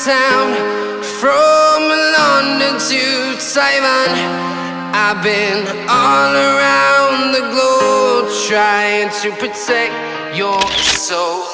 town, from London to Taiwan. I've been all around the globe trying to protect your soul.